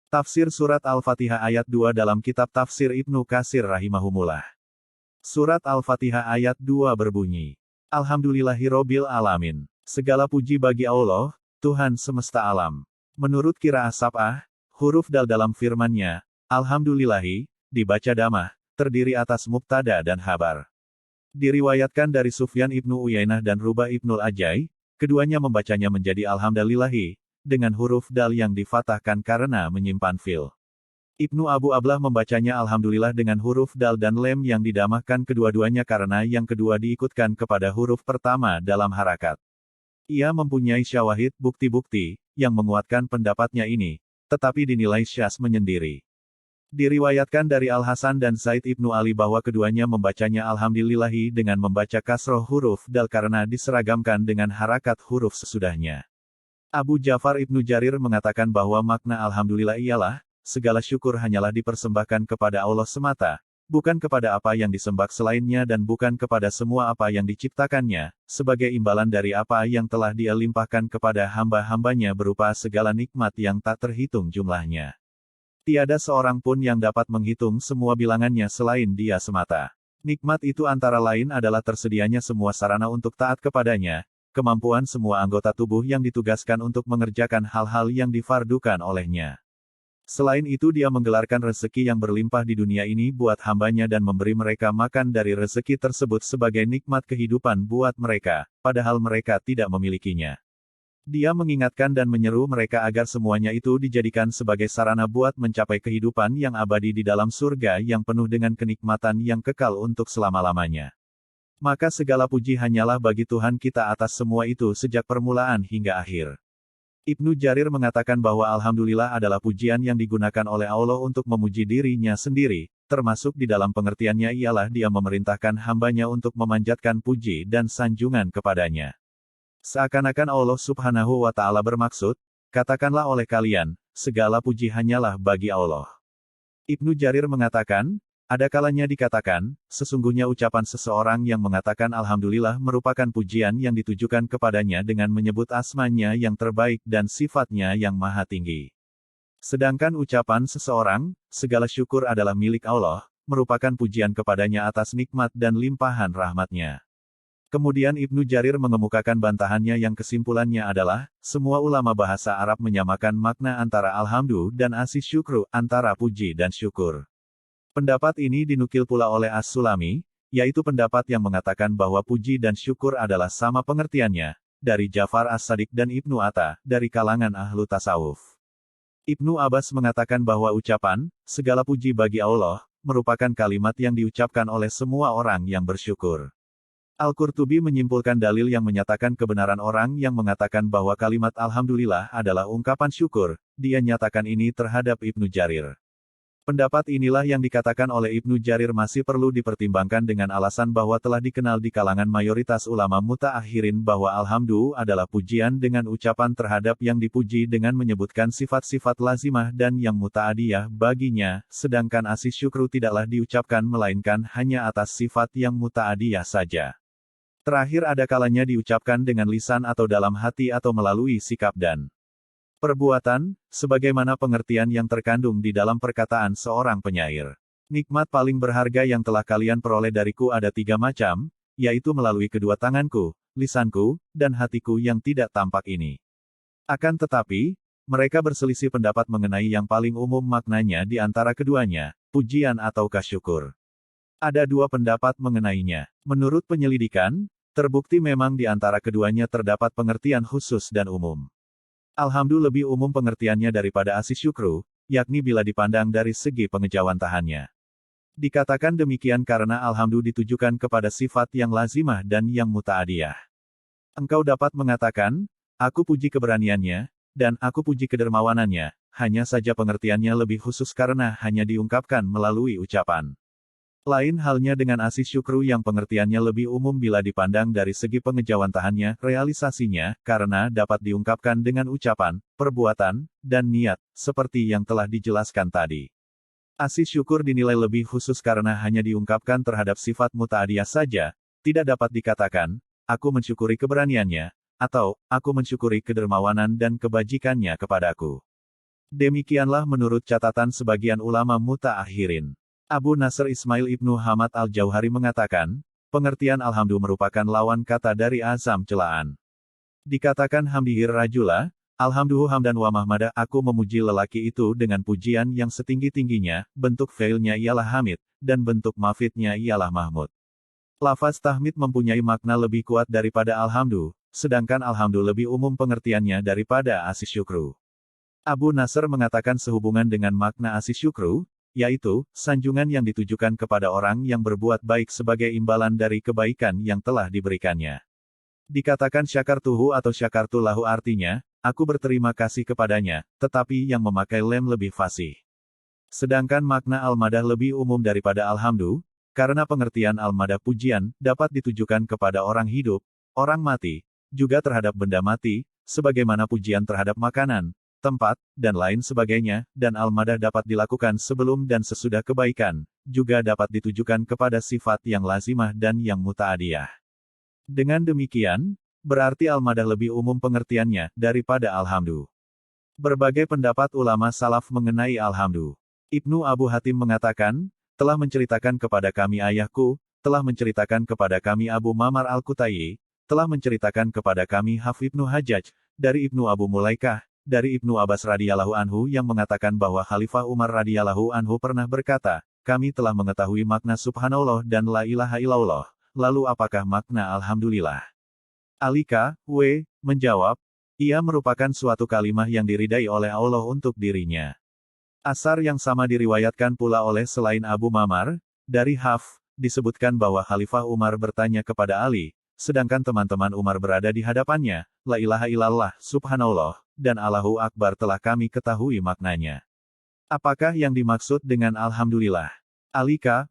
Tafsir Surat Al-Fatihah ayat 2 dalam kitab Tafsir Ibnu Katsir rahimahumullah. Surat Al-Fatihah ayat 2 berbunyi, Alhamdulillahirobbil alamin. Segala puji bagi Allah, Tuhan semesta alam. Menurut Qiraah Sab'ah, huruf dal dalam firman-Nya, Alhamdulillahi, dibaca damah, terdiri atas mubtada dan khabar. Diriwayatkan dari Sufyan ibnu Uyainah dan Rubah ibnul Ajai, keduanya membacanya menjadi Alhamdulillahi, dengan huruf dal yang difathahkan karena menyimpan fil. Ibnu Abu Ablah membacanya Alhamdulillah dengan huruf dal dan lem yang didamahkan kedua-duanya karena yang kedua diikutkan kepada huruf pertama dalam harakat. Ia mempunyai syawahid, bukti-bukti, yang menguatkan pendapatnya ini, tetapi dinilai syadz menyendiri. Diriwayatkan dari Al-Hasan dan Zaid ibnu Ali bahwa keduanya membacanya Alhamdulillahi dengan membaca kasroh huruf dal karena diseragamkan dengan harakat huruf sesudahnya. Abu Ja'far ibnu Jarir mengatakan bahwa makna Alhamdulillah ialah, segala syukur hanyalah dipersembahkan kepada Allah semata, bukan kepada apa yang disembah selainnya dan bukan kepada semua apa yang diciptakannya, sebagai imbalan dari apa yang telah Dia limpahkan kepada hamba-hambanya berupa segala nikmat yang tak terhitung jumlahnya. Tiada seorang pun yang dapat menghitung semua bilangannya selain Dia semata. Nikmat itu antara lain adalah tersedianya semua sarana untuk taat kepadanya, kemampuan semua anggota tubuh yang ditugaskan untuk mengerjakan hal-hal yang difardukan olehnya. Selain itu Dia menggelarkan rezeki yang berlimpah di dunia ini buat hambanya dan memberi mereka makan dari rezeki tersebut sebagai nikmat kehidupan buat mereka, padahal mereka tidak memilikinya. Dia mengingatkan dan menyeru mereka agar semuanya itu dijadikan sebagai sarana buat mencapai kehidupan yang abadi di dalam surga yang penuh dengan kenikmatan yang kekal untuk selama-lamanya. Maka segala puji hanyalah bagi Tuhan kita atas semua itu sejak permulaan hingga akhir. Ibnu Jarir mengatakan bahwa Alhamdulillah adalah pujian yang digunakan oleh Allah untuk memuji dirinya sendiri, termasuk di dalam pengertiannya ialah Dia memerintahkan hambanya untuk memanjatkan puji dan sanjungan kepadanya. Seakan-akan Allah subhanahu wa ta'ala bermaksud, katakanlah oleh kalian, segala puji hanyalah bagi Allah. Ibnu Jarir mengatakan, ada kalanya dikatakan, sesungguhnya ucapan seseorang yang mengatakan Alhamdulillah merupakan pujian yang ditujukan kepadanya dengan menyebut asmanya yang terbaik dan sifatnya yang maha tinggi. Sedangkan ucapan seseorang, segala syukur adalah milik Allah, merupakan pujian kepadanya atas nikmat dan limpahan rahmatnya. Kemudian Ibnu Jarir mengemukakan bantahannya yang kesimpulannya adalah, semua ulama bahasa Arab menyamakan makna antara alhamdu dan asyukru, antara puji dan syukur. Pendapat ini dinukil pula oleh As-Sulami, yaitu pendapat yang mengatakan bahwa puji dan syukur adalah sama pengertiannya, dari Ja'far As-Sadiq dan Ibnu Atta, dari kalangan ahlu tasawuf. Ibnu Abbas mengatakan bahwa ucapan, segala puji bagi Allah, merupakan kalimat yang diucapkan oleh semua orang yang bersyukur. Al-Qurtubi menyimpulkan dalil yang menyatakan kebenaran orang yang mengatakan bahwa kalimat Alhamdulillah adalah ungkapan syukur, dia nyatakan ini terhadap Ibnu Jarir. Pendapat inilah yang dikatakan oleh Ibnu Jarir masih perlu dipertimbangkan dengan alasan bahwa telah dikenal di kalangan mayoritas ulama mutaakhirin bahwa alhamdu adalah pujian dengan ucapan terhadap yang dipuji dengan menyebutkan sifat-sifat lazimah dan yang muta'adiyah baginya, sedangkan asyukru tidaklah diucapkan melainkan hanya atas sifat yang muta'adiyah saja. Terakhir ada kalanya diucapkan dengan lisan atau dalam hati atau melalui sikap dan perbuatan, sebagaimana pengertian yang terkandung di dalam perkataan seorang penyair. Nikmat paling berharga yang telah kalian peroleh dariku ada 3 macam, yaitu melalui kedua tanganku, lisanku, dan hatiku yang tidak tampak ini. Akan tetapi, mereka berselisih pendapat mengenai yang paling umum maknanya di antara keduanya, pujian ataukah syukur. Ada 2 pendapat mengenainya. Menurut penyelidikan, terbukti memang di antara keduanya terdapat pengertian khusus dan umum. Alhamdu lebih umum pengertiannya daripada asyukru, yakni bila dipandang dari segi pengejawantahannya. Dikatakan demikian karena alhamdu ditujukan kepada sifat yang lazimah dan yang muta'adiyah. Engkau dapat mengatakan, aku puji keberaniannya, dan aku puji kedermawanannya, hanya saja pengertiannya lebih khusus karena hanya diungkapkan melalui ucapan. Lain halnya dengan asyukru yang pengertiannya lebih umum bila dipandang dari segi pengejawantahannya, realisasinya, karena dapat diungkapkan dengan ucapan, perbuatan, dan niat, seperti yang telah dijelaskan tadi. Asyukur dinilai lebih khusus karena hanya diungkapkan terhadap sifat muta'adiyah saja, tidak dapat dikatakan, aku mensyukuri keberaniannya, atau, aku mensyukuri kedermawanan dan kebajikannya kepadaku. Demikianlah menurut catatan sebagian ulama mutaakhirin. Abu Nasr Ismail Ibnu Hamad Al-Jauhari mengatakan, pengertian alhamdu merupakan lawan kata dari azam celaan. Dikatakan hamdihir rajula, alhamduhu hamdan wa mahmada, aku memuji lelaki itu dengan pujian yang setinggi-tingginya, bentuk failnya ialah hamid, dan bentuk mafidnya ialah mahmud. Lafaz tahmid mempunyai makna lebih kuat daripada alhamdu, sedangkan alhamdu lebih umum pengertiannya daripada asis syukru. Abu Nasr mengatakan sehubungan dengan makna asis syukru, yaitu, sanjungan yang ditujukan kepada orang yang berbuat baik sebagai imbalan dari kebaikan yang telah diberikannya. Dikatakan syakartuhu atau syakartulahu artinya, aku berterima kasih kepadanya, tetapi yang memakai lem lebih fasih. Sedangkan makna al-madah lebih umum daripada alhamdu, karena pengertian al-madah pujian, dapat ditujukan kepada orang hidup, orang mati, juga terhadap benda mati, sebagaimana pujian terhadap makanan, tempat, dan lain sebagainya, dan al-madah dapat dilakukan sebelum dan sesudah kebaikan, juga dapat ditujukan kepada sifat yang lazimah dan yang muta'adiyah. Dengan demikian, berarti al-madah lebih umum pengertiannya, daripada alhamdu. Berbagai pendapat ulama salaf mengenai alhamdu. Ibnu Abu Hatim mengatakan, telah menceritakan kepada kami ayahku, telah menceritakan kepada kami Abu Mamar Al-Kutayyi, telah menceritakan kepada kami Hafs Ibnu Hajjaj, dari Ibnu Abu Mulaikah, dari Ibnu Abbas radhiyallahu anhu yang mengatakan bahwa Khalifah Umar radhiyallahu anhu pernah berkata, kami telah mengetahui makna subhanallah dan la ilaha illallah, lalu apakah makna alhamdulillah? Alika, menjawab, ia merupakan suatu kalimah yang diridai oleh Allah untuk dirinya. Asar yang sama diriwayatkan pula oleh selain Abu Mamar, dari Hafs, disebutkan bahwa Khalifah Umar bertanya kepada Ali, sedangkan teman-teman Umar berada di hadapannya, la ilaha illallah, subhanallah, dan Allahu Akbar telah kami ketahui maknanya. Apakah yang dimaksud dengan alhamdulillah? Alika,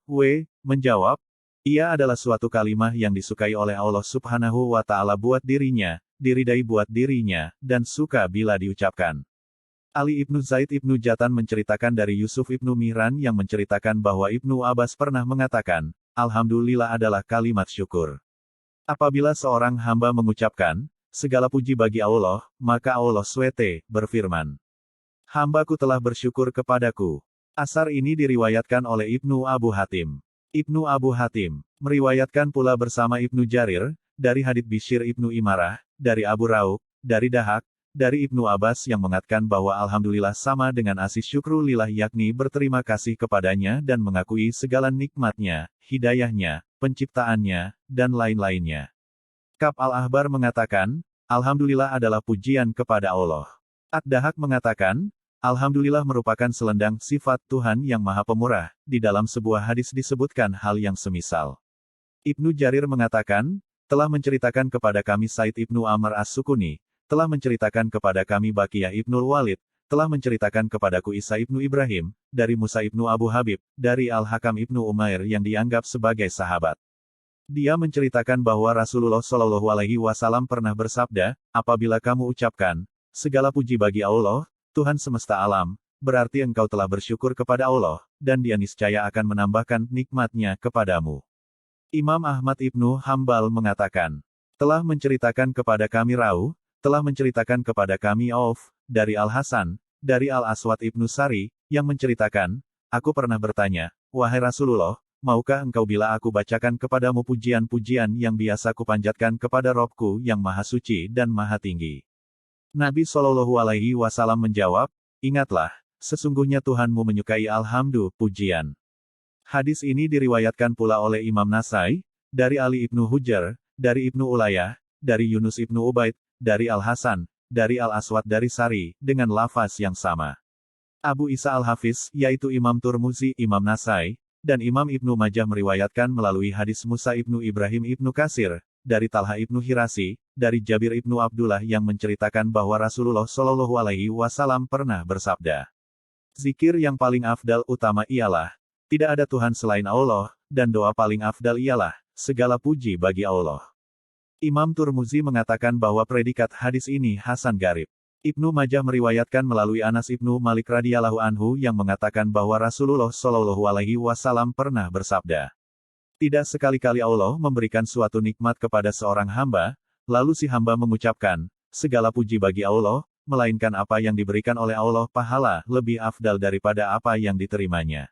menjawab, ia adalah suatu kalimah yang disukai oleh Allah subhanahu wa ta'ala buat dirinya, diridai buat dirinya, dan suka bila diucapkan. Ali Ibnu Zaid Ibnu Jatan menceritakan dari Yusuf Ibnu Mihran yang menceritakan bahwa Ibnu Abbas pernah mengatakan, alhamdulillah adalah kalimat syukur. Apabila seorang hamba mengucapkan, segala puji bagi Allah, maka Allah SWT berfirman, hambaku telah bersyukur kepadaku. Asar ini diriwayatkan oleh Ibnu Abu Hatim. Ibnu Abu Hatim meriwayatkan pula bersama Ibnu Jarir, dari hadits Bishr Ibnu Imarah, dari Abu Rauk, dari Dahak, dari Ibnu Abbas yang mengatakan bahwa alhamdulillah sama dengan asis syukru lillah yakni berterima kasih kepadanya dan mengakui segala nikmatnya, hidayahnya, penciptaannya, dan lain-lainnya. Ka'b al-Ahbar mengatakan, alhamdulillah adalah pujian kepada Allah. Ad-Dahak mengatakan, alhamdulillah merupakan selendang sifat Tuhan yang Maha Pemurah. Di dalam sebuah hadis disebutkan hal yang semisal. Ibnu Jarir mengatakan, telah menceritakan kepada kami Said Ibnu Amr As-Sukuni, telah menceritakan kepada kami Baqiyah Ibnul Walid, telah menceritakan kepadaku Isa Ibnu Ibrahim, dari Musa Ibnu Abu Habib, dari Al-Hakam Ibnu Umair yang dianggap sebagai sahabat. Dia menceritakan bahwa Rasulullah Shallallahu Alaihi Wasallam pernah bersabda, apabila kamu ucapkan, segala puji bagi Allah, Tuhan semesta alam, berarti engkau telah bersyukur kepada Allah, dan Dia niscaya akan menambahkan nikmatnya kepadamu. Imam Ahmad Ibnu Hambal mengatakan, telah menceritakan kepada kami Rauh, telah menceritakan kepada kami Auf, dari Al-Hasan, dari Al-Aswad Ibnu Sari, yang menceritakan, aku pernah bertanya, wahai Rasulullah, maukah engkau bila aku bacakan kepadamu pujian-pujian yang biasa kupanjatkan kepada Robku yang maha suci dan maha tinggi? Nabi Shallallahu Alaihi Wasallam menjawab, ingatlah, sesungguhnya Tuhanmu menyukai alhamdu, pujian. Hadis ini diriwayatkan pula oleh Imam Nasai, dari Ali Ibnu Hujar, dari Ibnu Ulayah, dari Yunus Ibnu Ubaid, dari Al-Hasan, dari Al-Aswad dari Sari, dengan lafaz yang sama. Abu Isa Al-Hafiz, yaitu Imam Turmuzi, Imam Nasai, dan Imam Ibnu Majah meriwayatkan melalui hadis Musa Ibnu Ibrahim Ibnu Kasir, dari Talha Ibnu Hirasi, dari Jabir Ibnu Abdullah yang menceritakan bahwa Rasulullah Shallallahu Alaihi Wasallam pernah bersabda, zikir yang paling afdal utama ialah, tidak ada Tuhan selain Allah, dan doa paling afdal ialah, segala puji bagi Allah. Imam Turmuzi mengatakan bahwa predikat hadis ini hasan garib. Ibnu Majah meriwayatkan melalui Anas Ibnu Malik radhiyallahu anhu yang mengatakan bahwa Rasulullah Shallallahu Alaihi Wasallam pernah bersabda, tidak sekali-kali Allah memberikan suatu nikmat kepada seorang hamba, lalu si hamba mengucapkan, segala puji bagi Allah, melainkan apa yang diberikan oleh Allah pahala lebih afdal daripada apa yang diterimanya.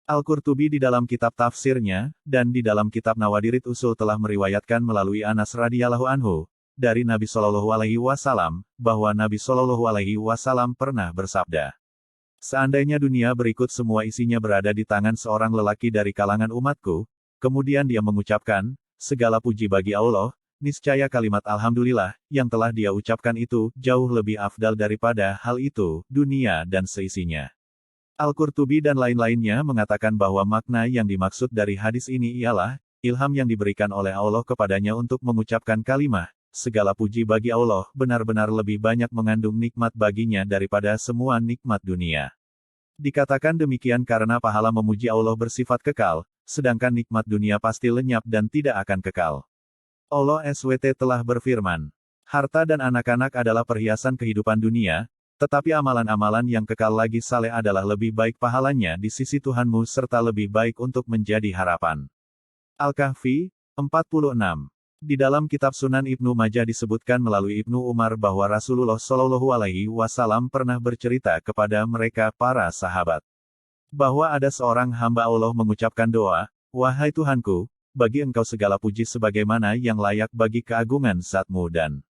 Al-Qurtubi di dalam kitab tafsirnya, dan di dalam kitab Nawadirit Usul telah meriwayatkan melalui Anas radhiyallahu anhu, dari Nabi Shallallahu Alaihi Wasallam, bahwa Nabi Shallallahu Alaihi Wasallam pernah bersabda, "Seandainya dunia berikut semua isinya berada di tangan seorang lelaki dari kalangan umatku, kemudian dia mengucapkan, segala puji bagi Allah, niscaya kalimat Alhamdulillah, yang telah dia ucapkan itu, jauh lebih afdal daripada hal itu, dunia dan seisinya." Al-Qurtubi dan lain-lainnya mengatakan bahwa makna yang dimaksud dari hadis ini ialah, ilham yang diberikan oleh Allah kepadanya untuk mengucapkan kalimat, segala puji bagi Allah, benar-benar lebih banyak mengandung nikmat baginya daripada semua nikmat dunia. Dikatakan demikian karena pahala memuji Allah bersifat kekal, sedangkan nikmat dunia pasti lenyap dan tidak akan kekal. Allah SWT telah berfirman, "Harta dan anak-anak adalah perhiasan kehidupan dunia, tetapi amalan-amalan yang kekal lagi saleh adalah lebih baik pahalanya di sisi Tuhanmu serta lebih baik untuk menjadi harapan." Al-Kahfi, 46. Di dalam kitab Sunan Ibnu Majah disebutkan melalui Ibnu Umar bahwa Rasulullah Shallallahu Alaihi Wasallam pernah bercerita kepada mereka para sahabat, bahwa ada seorang hamba Allah mengucapkan doa, "Wahai Tuhanku, bagi Engkau segala puji sebagaimana yang layak bagi keagungan Zat-Mu dan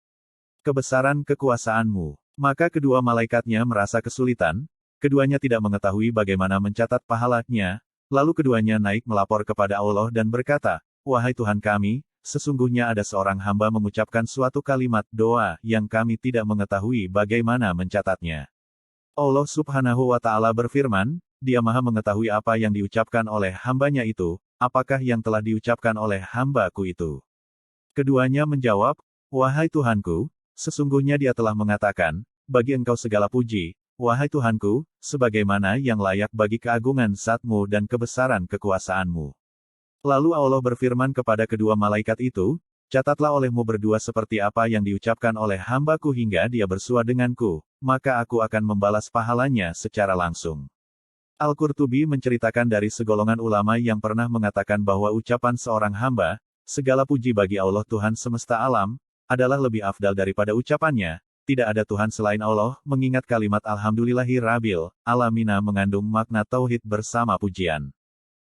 kebesaran kekuasaan-Mu." Maka kedua malaikatnya merasa kesulitan, keduanya tidak mengetahui bagaimana mencatat pahalanya, lalu keduanya naik melapor kepada Allah dan berkata, "Wahai Tuhan kami, sesungguhnya ada seorang hamba mengucapkan suatu kalimat doa yang kami tidak mengetahui bagaimana mencatatnya." Allah Subhanahu wa Ta'ala berfirman, "Dia Maha mengetahui apa yang diucapkan oleh hambanya itu, apakah yang telah diucapkan oleh hambaku itu?" Keduanya menjawab, "Wahai Tuhanku, sesungguhnya dia telah mengatakan, bagi Engkau segala puji, wahai Tuhanku, sebagaimana yang layak bagi keagungan Zat-Mu dan kebesaran kekuasaan-Mu." Lalu Allah berfirman kepada kedua malaikat itu, "Catatlah olehmu berdua seperti apa yang diucapkan oleh hambaku hingga dia bersua denganku, maka aku akan membalas pahalanya secara langsung." Al-Qurtubi menceritakan dari segolongan ulama yang pernah mengatakan bahwa ucapan seorang hamba, "Segala puji bagi Allah Tuhan semesta alam," adalah lebih afdal daripada ucapannya, "Tidak ada Tuhan selain Allah," mengingat kalimat Alhamdulillahi Rabbil Alamina mengandung makna tauhid bersama pujian.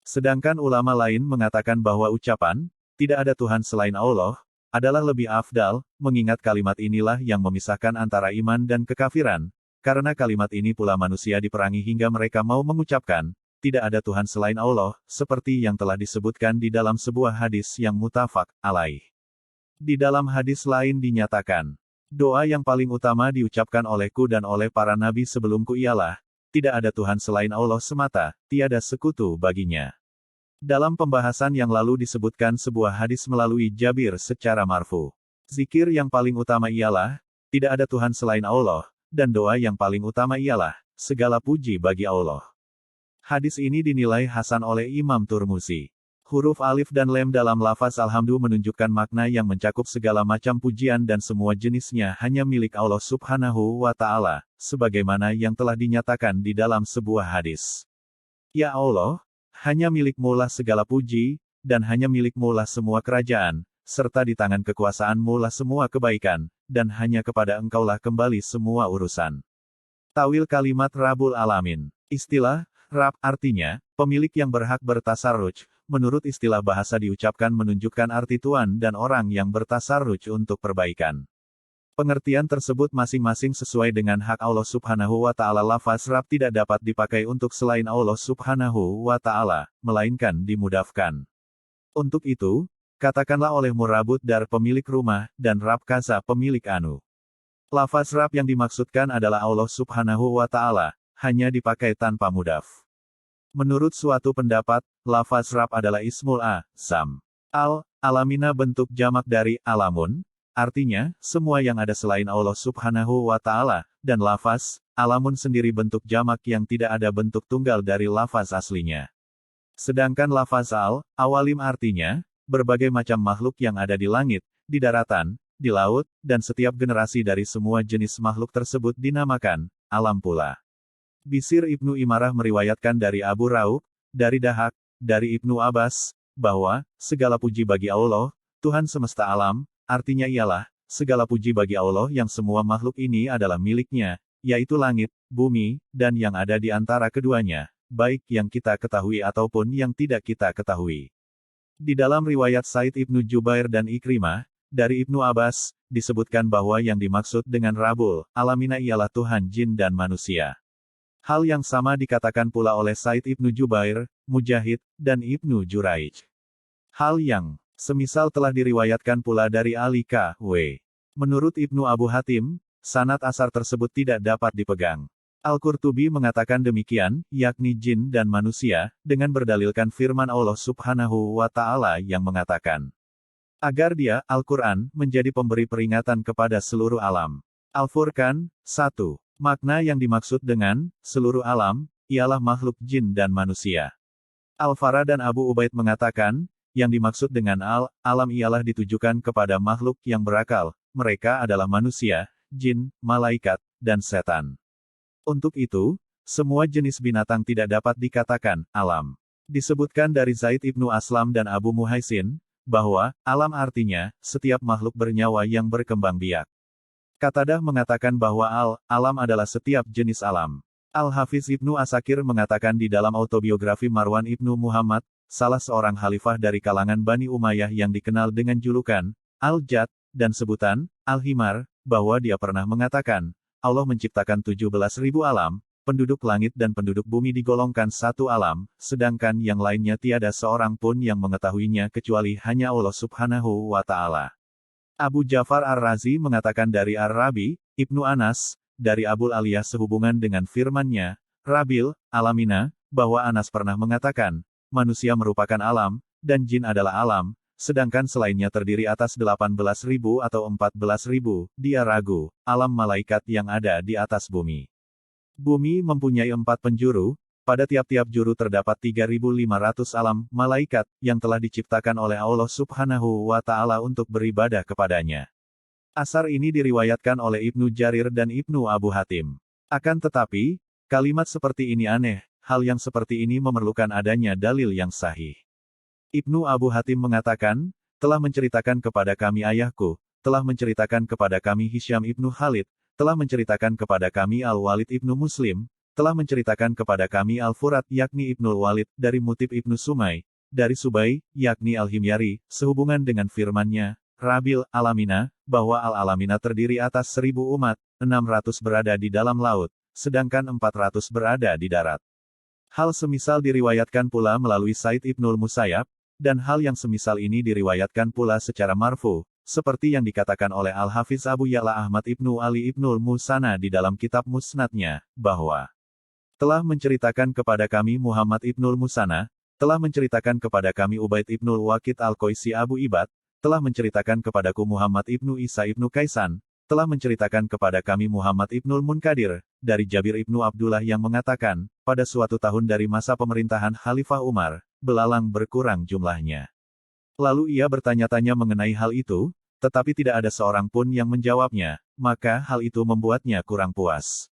Sedangkan ulama lain mengatakan bahwa ucapan, "Tidak ada Tuhan selain Allah," adalah lebih afdal, mengingat kalimat inilah yang memisahkan antara iman dan kekafiran, karena kalimat ini pula manusia diperangi hingga mereka mau mengucapkan, "Tidak ada Tuhan selain Allah," seperti yang telah disebutkan di dalam sebuah hadis yang muttafaq alaih. Di dalam hadis lain dinyatakan, doa yang paling utama diucapkan olehku dan oleh para nabi sebelumku ialah, "Tidak ada Tuhan selain Allah semata, tiada sekutu baginya." Dalam pembahasan yang lalu disebutkan sebuah hadis melalui Jabir secara marfu. Zikir yang paling utama ialah, "Tidak ada Tuhan selain Allah," dan doa yang paling utama ialah, "Segala puji bagi Allah." Hadis ini dinilai hasan oleh Imam Turmuzi. Huruf alif dan lem dalam lafaz alhamdu menunjukkan makna yang mencakup segala macam pujian dan semua jenisnya hanya milik Allah Subhanahu wa Ta'ala, sebagaimana yang telah dinyatakan di dalam sebuah hadis. "Ya Allah, hanya milik-Mu lah segala puji, dan hanya milik-Mu lah semua kerajaan, serta di tangan kekuasaan-Mu lah semua kebaikan, dan hanya kepada Engkau lah kembali semua urusan." Tawil kalimat Rabbul Alamin. Istilah Rabb artinya pemilik yang berhak bertasarruj. Menurut istilah bahasa diucapkan menunjukkan arti tuan dan orang yang bertasarruj untuk perbaikan. Pengertian tersebut masing-masing sesuai dengan hak Allah Subhanahu wa Ta'ala. Lafaz Rabb tidak dapat dipakai untuk selain Allah Subhanahu wa Ta'ala, melainkan dimudafkan. Untuk itu, katakanlah olehmu Rabut Dar pemilik rumah, dan Rabb Kaza pemilik anu. Lafaz Rabb yang dimaksudkan adalah Allah Subhanahu wa Ta'ala, hanya dipakai tanpa mudaf. Menurut suatu pendapat, lafaz Rabb adalah ismul azam. Alamina bentuk jamak dari alamun, artinya, semua yang ada selain Allah Subhanahu wa Ta'ala, dan lafaz alamun sendiri bentuk jamak yang tidak ada bentuk tunggal dari lafaz aslinya. Sedangkan lafaz awalim artinya, berbagai macam makhluk yang ada di langit, di daratan, di laut, dan setiap generasi dari semua jenis makhluk tersebut dinamakan alam pula. Bisir Ibnu Imarah meriwayatkan dari Abu Raub, dari Dahak, dari Ibnu Abbas, bahwa, segala puji bagi Allah, Tuhan semesta alam, artinya ialah, segala puji bagi Allah yang semua makhluk ini adalah miliknya, yaitu langit, bumi, dan yang ada di antara keduanya, baik yang kita ketahui ataupun yang tidak kita ketahui. Di dalam riwayat Said Ibnu Jubair dan Ikrimah, dari Ibnu Abbas, disebutkan bahwa yang dimaksud dengan Rabbul Alamina ialah Tuhan jin dan manusia. Hal yang sama dikatakan pula oleh Said Ibnu Jubair, Mujahid, dan Ibnu Juraij. Hal yang semisal telah diriwayatkan pula dari Ali K.W. Menurut Ibnu Abu Hatim, sanad asar tersebut tidak dapat dipegang. Al-Qurtubi mengatakan demikian, yakni jin dan manusia, dengan berdalilkan firman Allah Subhanahu wa Ta'ala yang mengatakan, agar dia, Al-Quran, menjadi pemberi peringatan kepada seluruh alam. Al-Furqan, 1. Makna yang dimaksud dengan seluruh alam, ialah makhluk jin dan manusia. Al-Farah dan Abu Ubaid mengatakan, yang dimaksud dengan alam ialah ditujukan kepada makhluk yang berakal, mereka adalah manusia, jin, malaikat, dan setan. Untuk itu, semua jenis binatang tidak dapat dikatakan alam. Disebutkan dari Zaid ibnu Aslam dan Abu Muhaisin, bahwa alam artinya setiap makhluk bernyawa yang berkembang biak. Qatadah mengatakan bahwa alam adalah setiap jenis alam. Al-Hafiz Ibnu Asakir mengatakan di dalam autobiografi Marwan Ibnu Muhammad, salah seorang khalifah dari kalangan Bani Umayyah yang dikenal dengan julukan Al-Jad dan sebutan Al-Himar, bahwa dia pernah mengatakan, Allah menciptakan 17.000 alam, penduduk langit dan penduduk bumi digolongkan satu alam, sedangkan yang lainnya tiada seorang pun yang mengetahuinya kecuali hanya Allah Subhanahu wa Ta'ala. Abu Ja'far Ar-Razi mengatakan dari Ar-Rabi, Ibnu Anas, dari Abul Aliyah sehubungan dengan firman-Nya, Rabil, Alamina, bahwa Anas pernah mengatakan, manusia merupakan alam, dan jin adalah alam, sedangkan selainnya terdiri atas 18.000 atau 14.000, dia ragu, alam malaikat yang ada di atas bumi. Bumi mempunyai 4 penjuru, pada tiap-tiap juru terdapat 3.500 alam, malaikat, yang telah diciptakan oleh Allah Subhanahu wa Ta'ala untuk beribadah kepadanya. Asar ini diriwayatkan oleh Ibnu Jarir dan Ibnu Abu Hatim. Akan tetapi, kalimat seperti ini aneh, hal yang seperti ini memerlukan adanya dalil yang sahih. Ibnu Abu Hatim mengatakan, telah menceritakan kepada kami ayahku, telah menceritakan kepada kami Hisyam Ibnu Khalid, telah menceritakan kepada kami Al-Walid Ibnu Muslim, telah menceritakan kepada kami Al-Furat yakni Ibnul Walid, dari Mutib Ibnu Sumai, dari Subai, yakni Al-Himyari, sehubungan dengan firman-Nya, Rabil, Alamina, bahwa Al-Alamina terdiri atas 1.000 umat, 600 berada di dalam laut, sedangkan 400 berada di darat. Hal semisal diriwayatkan pula melalui Said Ibnul Musayyab, dan hal yang semisal ini diriwayatkan pula secara marfu, seperti yang dikatakan oleh Al-Hafiz Abu Ya'la Ahmad Ibnu Ali Ibnul Musana di dalam kitab Musnadnya, bahwa telah menceritakan kepada kami Muhammad Ibnul Musana, telah menceritakan kepada kami Ubaid Ibnul Waqid Al-Qaisi Abu Ibad, telah menceritakan kepadaku Muhammad Ibnu Isa Ibnu Kaisan, telah menceritakan kepada kami Muhammad Ibnul Munkadir, dari Jabir Ibnu Abdullah yang mengatakan, pada suatu tahun dari masa pemerintahan Khalifah Umar, belalang berkurang jumlahnya. Lalu ia bertanya-tanya mengenai hal itu, tetapi tidak ada seorang pun yang menjawabnya, maka hal itu membuatnya kurang puas.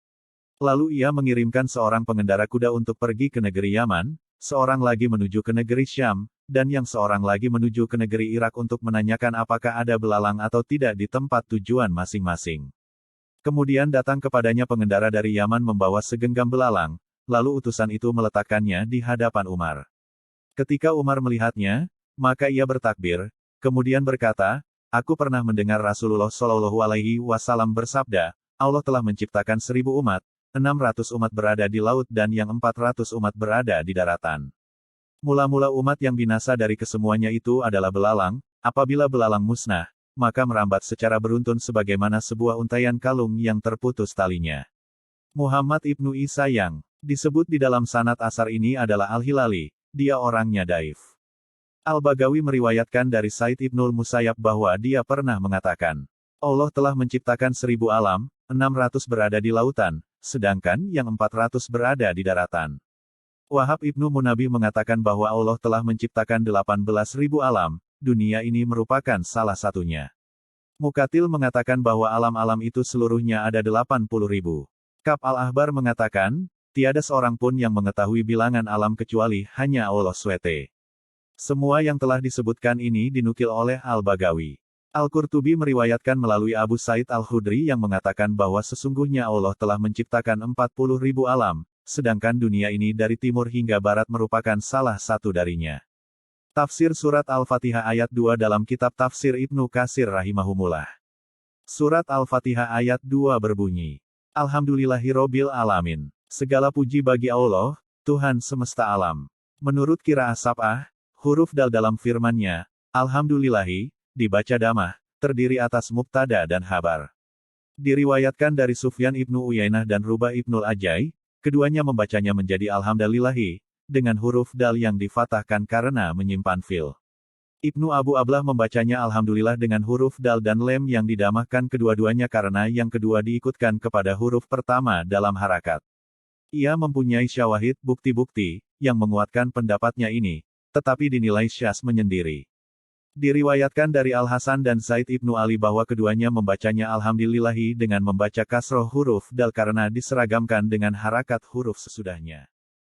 Lalu ia mengirimkan seorang pengendara kuda untuk pergi ke negeri Yaman, seorang lagi menuju ke negeri Syam, dan yang seorang lagi menuju ke negeri Irak untuk menanyakan apakah ada belalang atau tidak di tempat tujuan masing-masing. Kemudian datang kepadanya pengendara dari Yaman membawa segenggam belalang, lalu utusan itu meletakkannya di hadapan Umar. Ketika Umar melihatnya, maka ia bertakbir, kemudian berkata, aku pernah mendengar Rasulullah Shallallahu Alaihi Wasallam bersabda, Allah telah menciptakan 1.000 umat, 600 umat berada di laut dan yang 400 umat berada di daratan. Mula-mula umat yang binasa dari kesemuanya itu adalah belalang, apabila belalang musnah, maka merambat secara beruntun sebagaimana sebuah untaian kalung yang terputus talinya. Muhammad Ibnu Isa yang disebut di dalam sanad asar ini adalah Al-Hilali, dia orangnya daif. Al-Bagawi meriwayatkan dari Said Ibnul Musayyab bahwa dia pernah mengatakan, Allah telah menciptakan 1.000 alam, 600 berada di lautan, sedangkan yang 400 berada di daratan. Wahab Ibnu Munabi mengatakan bahwa Allah telah menciptakan 18.000 alam, dunia ini merupakan salah satunya. Mukatil mengatakan bahwa alam-alam itu seluruhnya ada 80.000. Kab al-Ahbar mengatakan, tiada seorang pun yang mengetahui bilangan alam kecuali hanya Allah SWT. Semua yang telah disebutkan ini dinukil oleh Al-Bagawi. Al-Qurtubi meriwayatkan melalui Abu Said Al-Khudri yang mengatakan bahwa sesungguhnya Allah telah menciptakan 40.000 alam, sedangkan dunia ini dari timur hingga barat merupakan salah satu darinya. Tafsir Surat Al-Fatihah ayat 2 dalam kitab Tafsir Ibnu Katsir rahimahumullah. Surat Al-Fatihah ayat 2 berbunyi, Alhamdulillahirobbil alamin. Segala puji bagi Allah, Tuhan semesta alam. Menurut Qiraah Sab'ah, huruf dal dalam firman-Nya, Alhamdulillahi, dibaca damah, terdiri atas mubtada dan khabar. Diriwayatkan dari Sufyan ibnu Uyainah dan Rubah ibnul Ajai, keduanya membacanya menjadi Alhamdulillahi, dengan huruf dal yang difathahkan karena menyimpan fil. Ibnu Abu Ablah membacanya Alhamdulillah dengan huruf dal dan lem yang didamahkan kedua-duanya karena yang kedua diikutkan kepada huruf pertama dalam harakat. Ia mempunyai syawahid bukti-bukti, yang menguatkan pendapatnya ini, tetapi dinilai syadz menyendiri. Diriwayatkan dari Al-Hasan dan Zaid ibnu Ali bahwa keduanya membacanya Alhamdulillahi dengan membaca kasroh huruf dal karena diseragamkan dengan harakat huruf sesudahnya.